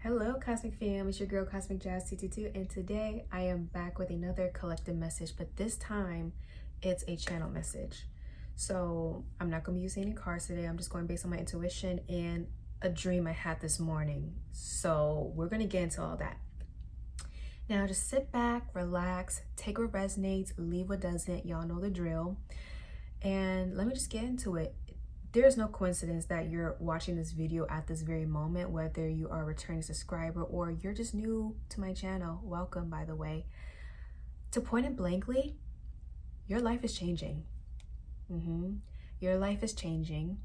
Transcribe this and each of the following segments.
Hello, Cosmic Fam. It's your girl, Cosmic Jazz 222, and today I am back with another collective message, but this time it's a channel message. So I'm not going to be using any cards today. I'm just going based on my intuition and a dream I had this morning. So we're going to get into all that. Now, just sit back, relax, take what resonates, leave what doesn't. Y'all know the drill. And let me just get into it. There is no coincidence that you're watching this video at this very moment, whether you are a returning subscriber or you're just new to my channel. Welcome, by the way. To point it blankly, your life is changing. Your life is changing,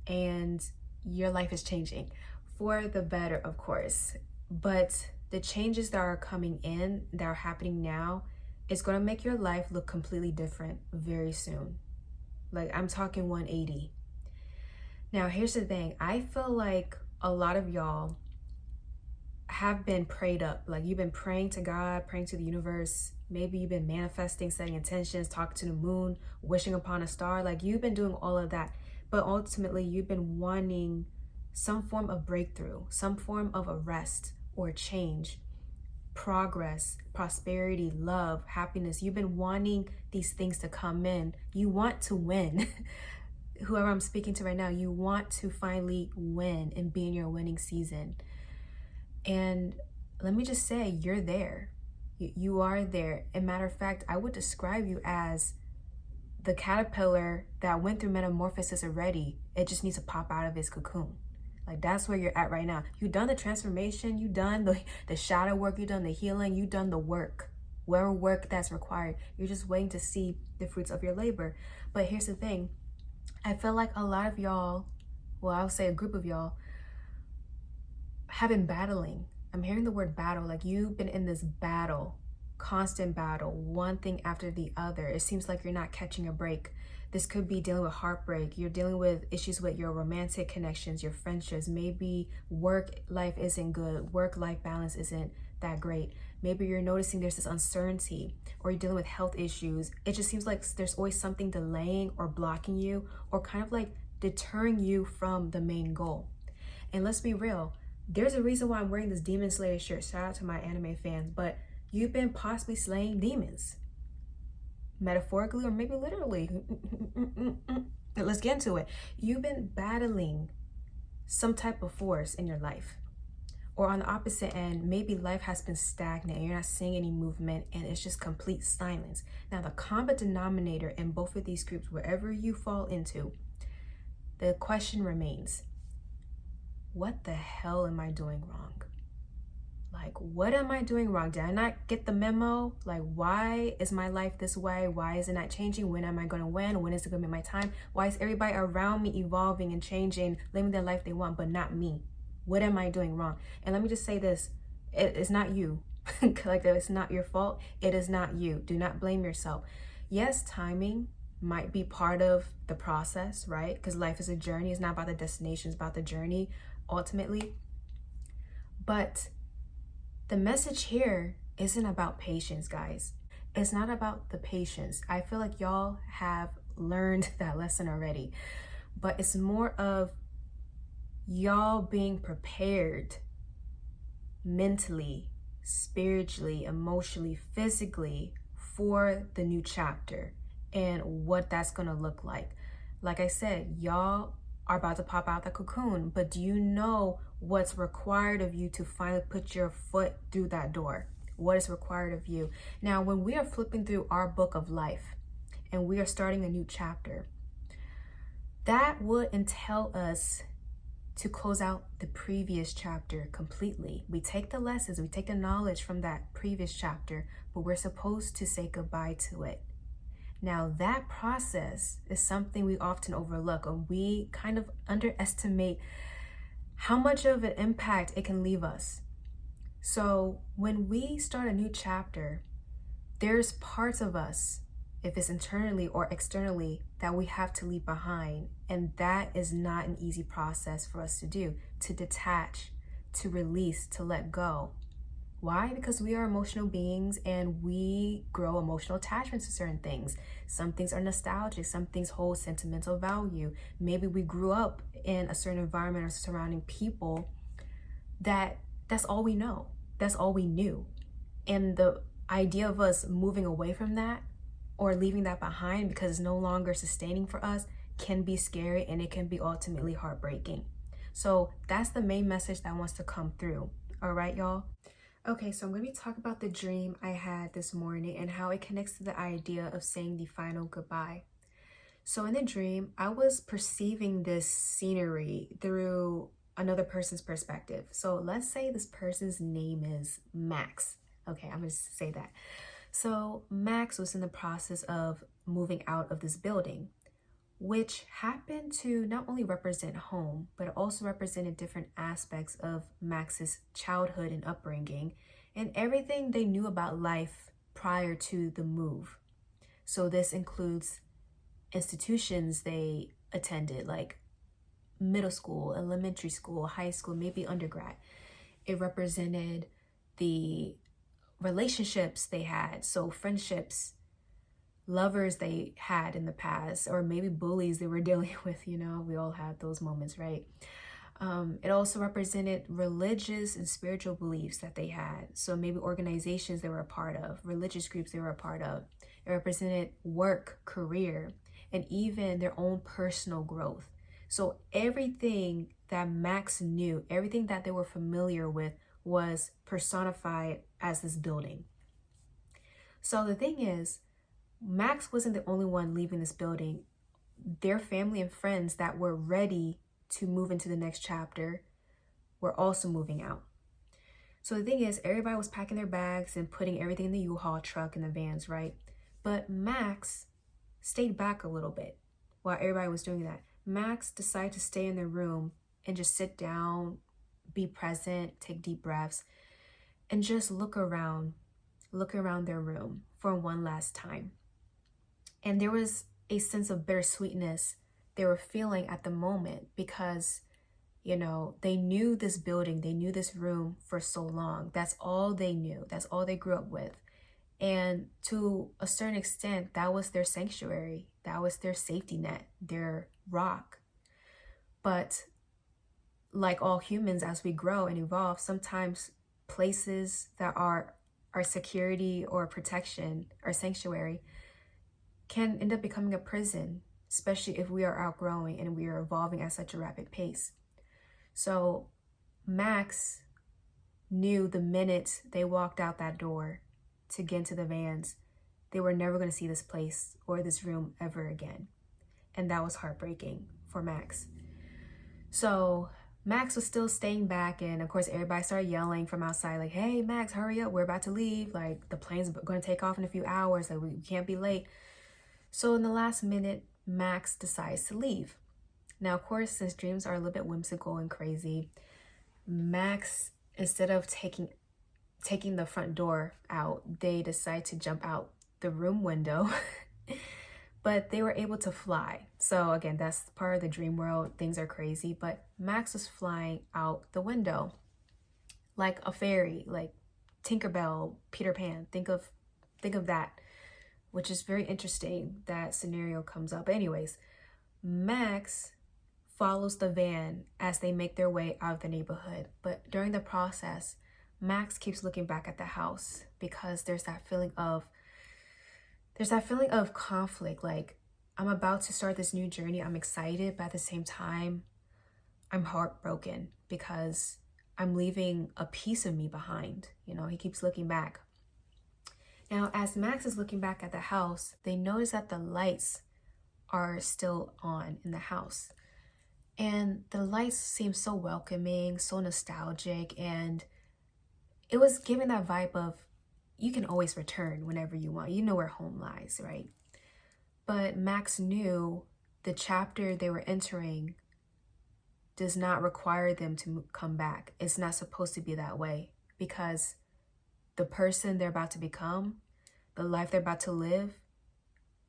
and your life is changing for the better, of course. But the changes that are coming in, that are happening now, is going to make your life look completely different very soon. Like, I'm talking 180. Now, here's the thing. I feel like a lot of y'all have been prayed up. Like, you've been praying to God, praying to the universe. Maybe you've been manifesting, setting intentions, talking to the moon, wishing upon a star. Like, you've been doing all of that. But ultimately, you've been wanting some form of breakthrough, some form of arrest or change, progress, prosperity, love, happiness. You've been wanting these things to come in. You want to win. Whoever I'm speaking to right now, you want to finally win and be in your winning season. And let me just say, you're there. You are there. As a matter of fact, I would describe you as the caterpillar that went through metamorphosis already. It just needs to pop out of its cocoon. Like, that's where you're at right now. You've done the transformation, you've done the shadow work, you've done the healing, you've done the work. Whatever work that's required. You're just waiting to see the fruits of your labor. But here's the thing. I feel like a lot of y'all, well, I'll say a group of y'all, have been battling. I'm hearing the word battle. Like, you've been in this battle, constant battle, one thing after the other. It seems like you're not catching a break. This could be dealing with heartbreak. You're dealing with issues with your romantic connections, your friendships. Maybe work life isn't good. Work-life balance isn't that great. Maybe you're noticing there's this uncertainty, or you're dealing with health issues. It just seems like there's always something delaying or blocking you, or kind of like deterring you from the main goal. And let's be real, there's a reason why I'm wearing this Demon Slayer shirt. Shout out to my anime fans, but you've been possibly slaying demons. Metaphorically or maybe literally. Let's get into it. You've been battling some type of force in your life. Or on the opposite end, maybe life has been stagnant and you're not seeing any movement and it's just complete silence. Now, the common denominator in both of these groups, wherever you fall into, the question remains, what the hell am I doing wrong? Like, what am I doing wrong? Did I not get the memo? Like, why is my life this way? Why is it not changing? When am I going to win? When is it going to be my time? Why is everybody around me evolving and changing, living their life they want, but not me? What am I doing wrong? And let me just say this, it's not you. Like, it's not your fault. It is not you. Do not blame yourself. Yes, timing might be part of the process, right? Because life is a journey. It's not about the destination, it's about the journey ultimately. But the message here isn't about patience, guys. It's not about the patience. I feel like y'all have learned that lesson already. But it's more of y'all being prepared mentally, spiritually, emotionally, physically for the new chapter and what that's going to look like. Like I said, y'all are about to pop out the cocoon, but do you know what's required of you to finally put your foot through that door? What is required of you? Now, when we are flipping through our book of life and we are starting a new chapter, that would entail us to close out the previous chapter completely. We take the lessons, we take the knowledge from that previous chapter, but we're supposed to say goodbye to it. Now, that process is something we often overlook, or we kind of underestimate how much of an impact it can leave us. So when we start a new chapter, there's parts of us, if it's internally or externally, that we have to leave behind. And that is not an easy process for us to do, to detach, to release, to let go. Why? Because we are emotional beings and we grow emotional attachments to certain things. Some things are nostalgic, some things hold sentimental value. Maybe we grew up in a certain environment or surrounding people that that's all we know. That's all we knew. And the idea of us moving away from that or leaving that behind because it's no longer sustaining for us can be scary, and it can be ultimately heartbreaking. So that's the main message that wants to come through. All right, y'all? Okay, so I'm going to be talking about the dream I had this morning and how it connects to the idea of saying the final goodbye. So in the dream, I was perceiving this scenery through another person's perspective. So let's say this person's name is Max. Okay, I'm going to say that. So Max was in the process of moving out of this building, which happened to not only represent home, but also represented different aspects of Max's childhood and upbringing and everything they knew about life prior to the move. So this includes institutions they attended, like middle school, elementary school, high school, maybe undergrad. It represented the relationships they had, so friendships, lovers they had in the past, or maybe bullies they were dealing with. We all had those moments, right? It also represented religious and spiritual beliefs that they had, so maybe organizations they were a part of, religious groups they were a part of. It represented work, career, and even their own personal growth. So everything that Max knew, everything that they were familiar with, was personified as this building. So the thing is, Max wasn't the only one leaving this building. Their family and friends that were ready to move into the next chapter were also moving out. So the thing is, everybody was packing their bags and putting everything in the U-Haul truck and the vans, right? But Max stayed back a little bit while everybody was doing that. Max decided to stay in their room and just sit down, be present, take deep breaths, and just look around their room for one last time. And there was a sense of bittersweetness they were feeling at the moment because, they knew this building, they knew this room for so long. That's all they knew. That's all they grew up with. And to a certain extent, that was their sanctuary. That was their safety net, their rock. But like all humans, as we grow and evolve, sometimes places that are our security or protection, our sanctuary, can end up becoming a prison, especially if we are outgrowing and we are evolving at such a rapid pace. So Max knew the minute they walked out that door to get into the vans, they were never going to see this place or this room ever again. And that was heartbreaking for Max. So Max was still staying back, and of course everybody started yelling from outside, like, hey Max, hurry up, we're about to leave, like the plane's going to take off in a few hours, like we can't be late. So in the last minute, Max decides to leave. Now, of course, since dreams are a little bit whimsical and crazy, Max, instead of taking the front door out, they decide to jump out the room window. But they were able to fly. So again, that's part of the dream world. Things are crazy, but Max was flying out the window like a fairy, like Tinkerbell, Peter Pan. Think of that, which is very interesting. That scenario comes up. Anyways, Max follows the van as they make their way out of the neighborhood. But during the process, Max keeps looking back at the house because there's that feeling of conflict. Like, I'm about to start this new journey. I'm excited, but at the same time, I'm heartbroken because I'm leaving a piece of me behind. He keeps looking back. Now, as Max is looking back at the house, they notice that the lights are still on in the house. And the lights seem so welcoming, so nostalgic, and it was giving that vibe of, you can always return whenever you want. You know where home lies, right? But Max knew the chapter they were entering does not require them to come back. It's not supposed to be that way because the person they're about to become, the life they're about to live,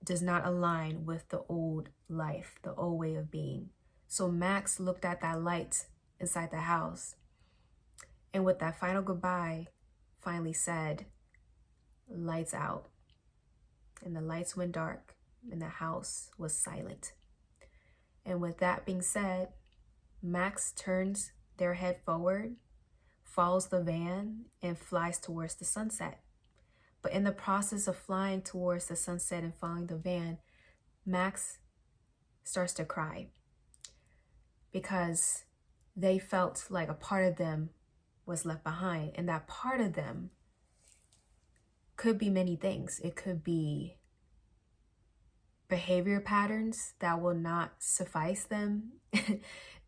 does not align with the old life, the old way of being. So Max looked at that light inside the house, and with that final goodbye, finally said, lights out. And the lights went dark and the house was silent. And with that being said, Max turns their head forward, follows the van and flies towards the sunset. But in the process of flying towards the sunset and following the van, Max starts to cry because they felt like a part of them was left behind. And that part of them could be many things. It could be behavior patterns that will not suffice them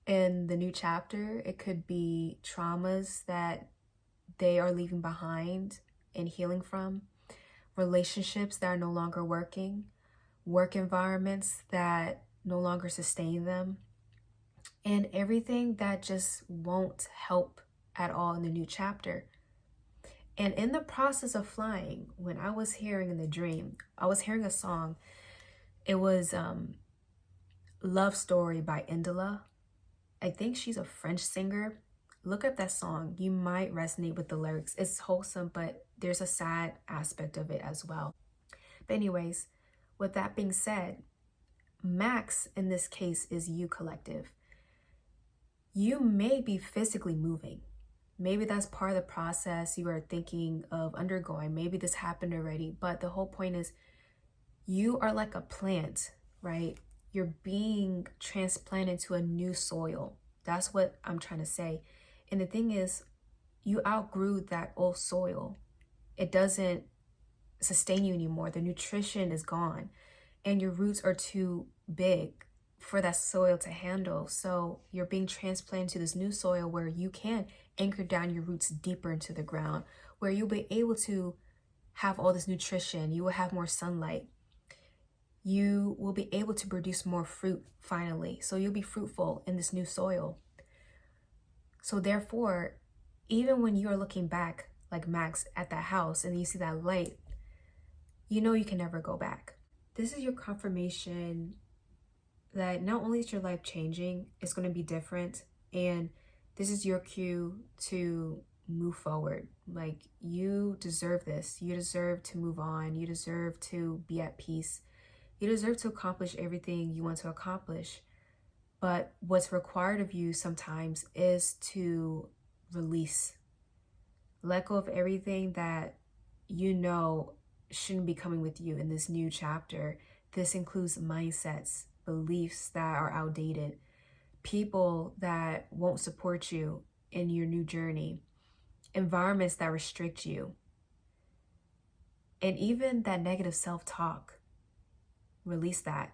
in the new chapter. It could be traumas that they are leaving behind and healing from, relationships that are no longer working, work environments that no longer sustain them, and everything that just won't help at all in the new chapter. And in the process of flying, when I was hearing in the dream, I was hearing a song. It was Love Story by Indela. I think she's a French singer. Look up that song. You might resonate with the lyrics. It's wholesome, but there's a sad aspect of it as well. But anyways, with that being said, Max in this case is you, collective. You may be physically moving. Maybe that's part of the process you are thinking of undergoing. Maybe this happened already, but the whole point is you are like a plant, right? You're being transplanted to a new soil. That's what I'm trying to say. And the thing is, you outgrew that old soil. It doesn't sustain you anymore. The nutrition is gone and your roots are too big for that soil to handle. So you're being transplanted to this new soil where you can anchor down your roots deeper into the ground, where you'll be able to have all this nutrition. You will have more sunlight. You will be able to produce more fruit finally. So you'll be fruitful in this new soil. So therefore, even when you are looking back like Max at that house and you see that light, you know you can never go back. This is your confirmation that not only is your life changing, it's going to be different. And this is your cue to move forward. Like, you deserve this. You deserve to move on. You deserve to be at peace. You deserve to accomplish everything you want to accomplish. But what's required of you sometimes is to release. Let go of everything that you know shouldn't be coming with you in this new chapter. This includes mindsets, beliefs that are outdated, people that won't support you in your new journey, environments that restrict you, and even that negative self-talk. Release that.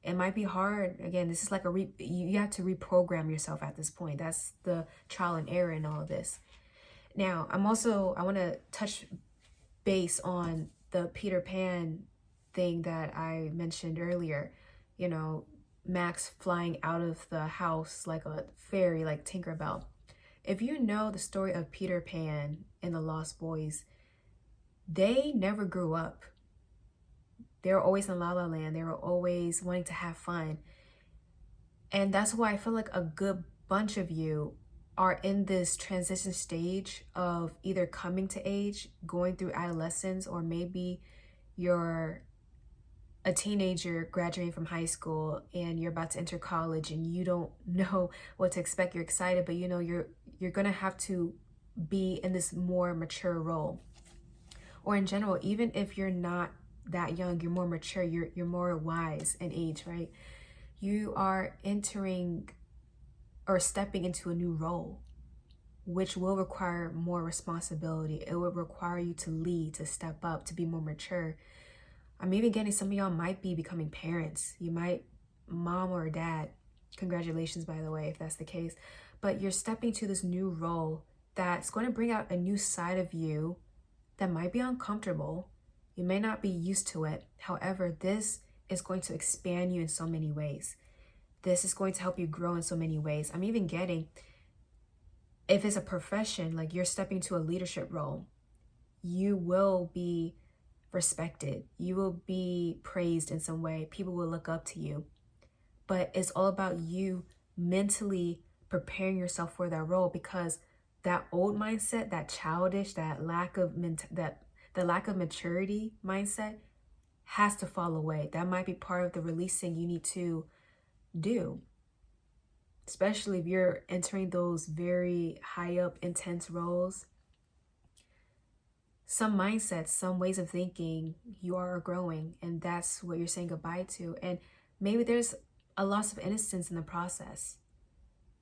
It might be hard. Again, this is like you have to reprogram yourself at this point. That's the trial and error in all of this. Now, I want to touch base on the Peter Pan thing that I mentioned earlier. You know, Max flying out of the house like a fairy, like Tinkerbell. If you know the story of Peter Pan and the Lost Boys, they never grew up. They were always in La La Land. They were always wanting to have fun. And that's why I feel like a good bunch of you are in this transition stage of either coming to age, going through adolescence, or maybe you're a teenager graduating from high school and you're about to enter college and you don't know what to expect. You're excited, but you know you're gonna have to be in this more mature role. Or in general, even if you're not that young, you're more mature, you're more wise in age, right? You are entering or stepping into a new role, which will require more responsibility. It will require you to lead, to step up, to be more mature. I'm even getting some of y'all might be becoming parents. You might, mom or dad. Congratulations, by the way, if that's the case. But you're stepping to this new role that's going to bring out a new side of you that might be uncomfortable. You may not be used to it. However, this is going to expand you in so many ways. This is going to help you grow in so many ways. I'm even getting, if it's a profession, like you're stepping to a leadership role, you will be respected. You will be praised in some way. People will look up to you. But it's all about you mentally preparing yourself for that role, because that old mindset, that childish, that lack of maturity mindset has to fall away. That might be part of the releasing you need to do. especially if you're entering those very high up, intense roles. Some mindsets, some ways of thinking, you are growing, and that's what you're saying goodbye to. And maybe there's a loss of innocence in the process.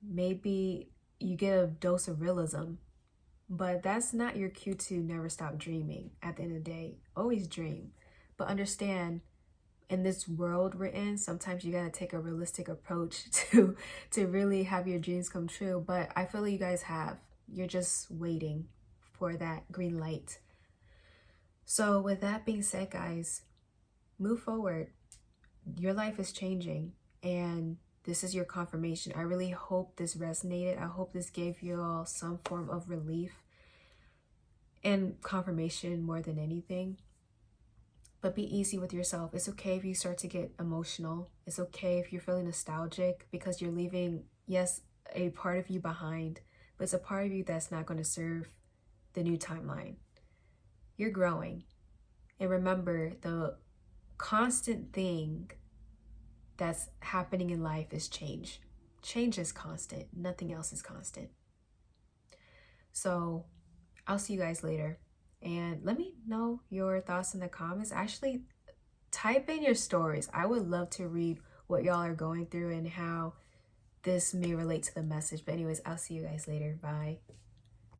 Maybe you get a dose of realism, but that's not your cue to never stop dreaming. At the end of the day, always dream, but understand, in this world we're in, sometimes you got to take a realistic approach to really have your dreams come true. But I feel like you guys have. You're just waiting for that green light. So with that being said, guys, move forward. Your life is changing, and this is your confirmation. I really hope this resonated. I hope this gave you all some form of relief and confirmation more than anything. But be easy with yourself. It's okay if you start to get emotional. It's okay if you're feeling nostalgic because you're leaving, yes, a part of you behind, but it's a part of you that's not going to serve the new timeline. You're growing. And remember, the constant thing that's happening in life is change. Change is constant. Nothing else is constant. So I'll see you guys later. And let me know your thoughts in the comments. Actually, type in your stories. I would love to read what y'all are going through and how this may relate to the message. But anyways, I'll see you guys later. Bye.